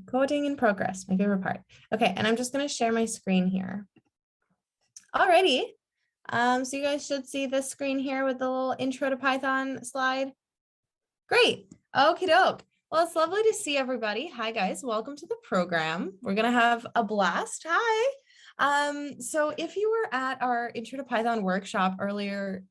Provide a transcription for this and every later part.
Coding in progress, my favorite part. Okay, and I'm just going to share my screen here. Alrighty. So you guys should see this screen here with the little intro to Python slide. Great. Okie doke. Well, it's lovely to see everybody. Hi, guys. Welcome to the program. We're going to have a blast. Hi. So if you were at our Intro to Python workshop earlier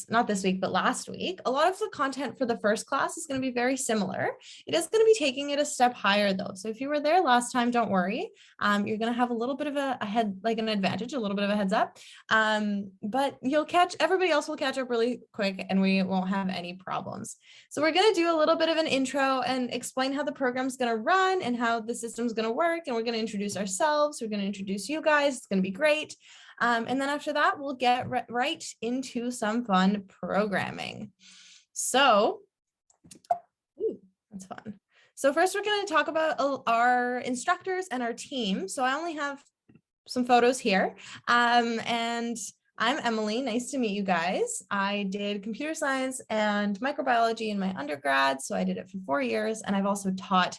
not this week, but last week, a lot of the content for the first class is going to be very similar. It is going to be taking it a step higher though. So if you were there last time, don't worry. You're going to have a little bit of an advantage, a little bit of a heads up. But everybody else will catch up really quick and we won't have any problems. So we're going to do a little bit of an intro and explain how the program's going to run and how the system's going to work. And we're going to introduce ourselves. We're going to introduce you guys. It's going to be great. And then after that, we'll get right into some fun programming. So, that's fun. So first, we're going to talk about our instructors and our team. So I only have some photos here. And I'm Emily. Nice to meet you guys. I did computer science and microbiology in my undergrad. So I did it for 4 years. And I've also taught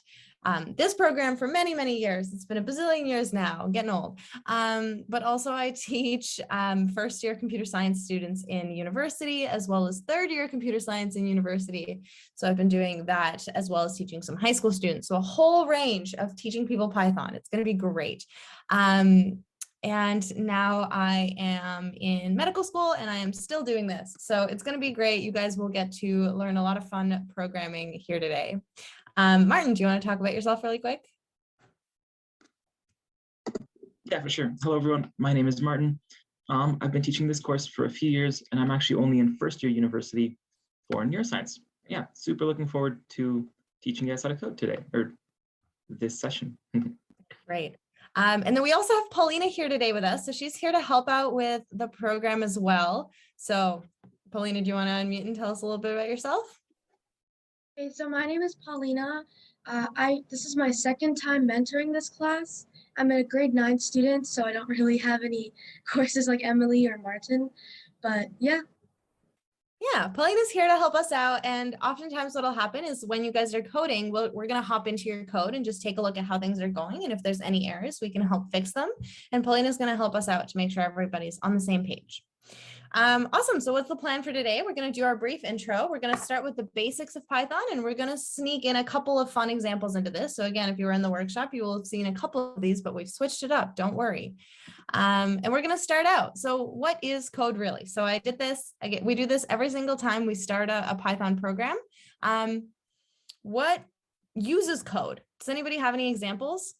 this program for many, many years. It's been a bazillion years now, I'm getting old. But also I teach first year computer science students in university, as well as third year computer science in university. So I've been doing that as well as teaching some high school students. So a whole range of teaching people Python. It's going to be great. And now I am in medical school and I am still doing this. So it's going to be great. You guys will get to learn a lot of fun programming here today. Martin, do you want to talk about yourself really quick? Yeah, for sure. Hello, everyone. My name is Martin. I've been teaching this course for a few years, and I'm actually only in first year university for neuroscience. Yeah, super looking forward to teaching you guys how to code today, or this session. Great. And then we also have Paulina here today with us. So she's here to help out with the program as well. So Paulina, do you want to unmute and tell us a little bit about yourself? Okay, so my name is Paulina. This is my second time mentoring this class. I'm a grade 9 student, so I don't really have any courses like Emily or Martin, but yeah. Yeah, Paulina's here to help us out. And oftentimes what'll happen is when you guys are coding, we're going to hop into your code and just take a look at how things are going. And if there's any errors, we can help fix them. And Paulina's going to help us out to make sure everybody's on the same page. Awesome. So what's the plan for today? We're going to do our brief intro. We're going to start with the basics of Python, and we're going to sneak in a couple of fun examples into this. So again, if you were in the workshop, you will have seen a couple of these, but we've switched it up. Don't worry. And we're going to start out. So what is code really? So I did this. We do this every single time we start a Python program. What uses code? Does anybody have any examples?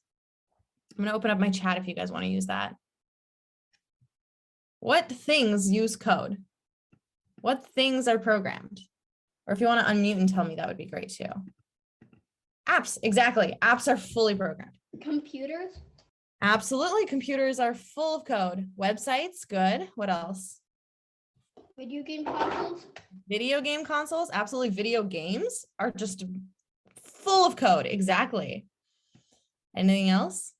I'm going to open up my chat if you guys want to use that. What things use code? What things are programmed? Or if you want to unmute and tell me, that would be great too. Apps, exactly. Apps are fully programmed. Computers? Absolutely. Computers are full of code. Websites, good. What else? Video game consoles? Video game consoles, absolutely. Video games are just full of code. Exactly. Anything else?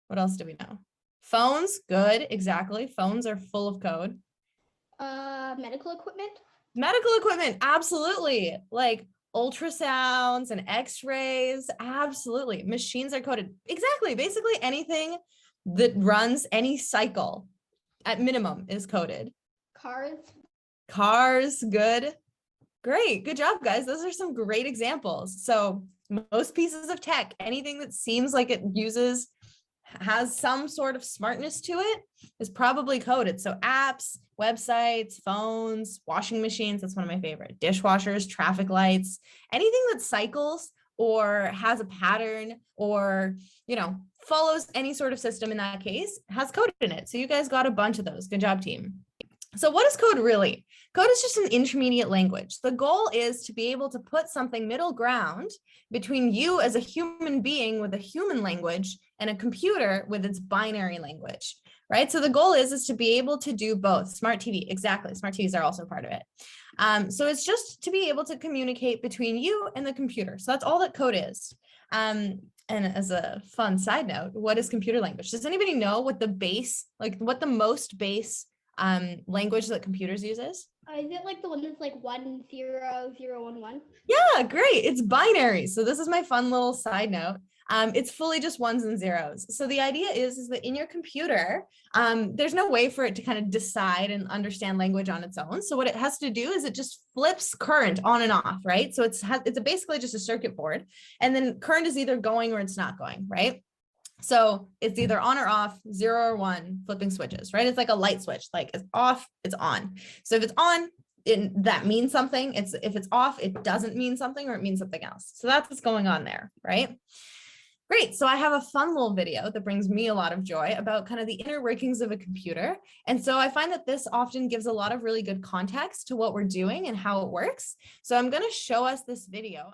What else do we know? Phones, good, exactly. Phones are full of code. Medical equipment? Medical equipment, absolutely. Like ultrasounds and x-rays, absolutely. Machines are coded. Exactly, basically anything that runs any cycle at minimum is coded. Cars? Cars, good. Great, good job, guys. Those are some great examples. So most pieces of tech, anything that seems like it has some sort of smartness to it is probably coded. So apps, websites, phones, washing machines, that's one of my favorite, dishwashers, traffic lights, anything that cycles or has a pattern or, follows any sort of system in that case has code in it. So you guys got a bunch of those. Good job, team. So what is code really? Code is just an intermediate language. The goal is to be able to put something middle ground between you as a human being with a human language and a computer with its binary language, right? So the goal is to be able to do both. Smart TV, exactly. Smart TVs are also part of it. So it's just to be able to communicate between you and the computer. So that's all that code is. And as a fun side note, what is computer language? Does anybody know what what the most base language that computers uses? Is it like the one that's like 1 0 0 1 1? Yeah, great. It's binary. So this is my fun little side note. It's fully just ones and zeros. So the idea is that in your computer, there's no way for it to kind of decide and understand language on its own. So what it has to do is it just flips current on and off, right? So it's basically just a circuit board, and then current is either going or it's not going, right? So it's either on or off, 0 or 1, flipping switches, right? It's like a light switch, like it's off, it's on. So if it's on, that means something. If it's off, it doesn't mean something, or it means something else. So that's what's going on there, right? Great. So I have a fun little video that brings me a lot of joy about kind of the inner workings of a computer. And so I find that this often gives a lot of really good context to what we're doing and how it works. So I'm going to show us this video.